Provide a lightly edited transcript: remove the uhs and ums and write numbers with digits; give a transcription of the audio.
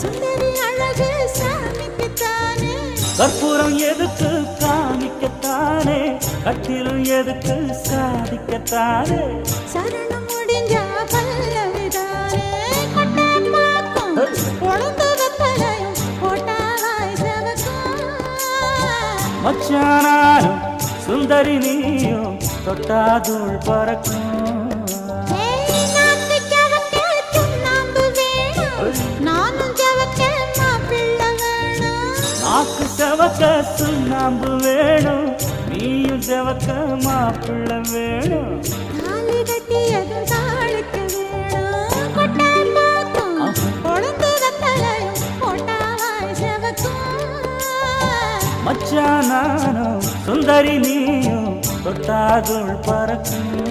சுந்தரி அழகு சாமிக்குத்தானே கற்பூரம் எதுக்கு காமிக்கத்தானே கட்டிலும் எதுக்கு சாதிக்கத்தானே சரணம் முடிஞ்சா பல்லவிதானே கொட்டை பாக்கும் பொழுது வெப்பலையும் போட்டாவாய் செவக்கும் மச்சானாலும் சுந்தரி நீயும் தொட்டாதூள் பறக்கும் நாக்கு செவக்க சுண்ணாம்பு வேணும் நீயும் செவக்க மாப்பிள்ளை வேணும் தாலி கட்டியதும் தாளுக்கு வேணும் கொட்டை பாக்கும் பொழுது வெப்பலையும் போட்டாவாய் செவக்கும் மச்சானாலும் சுந்தரி நீயும் தொட்டாதூள் பறக்கும்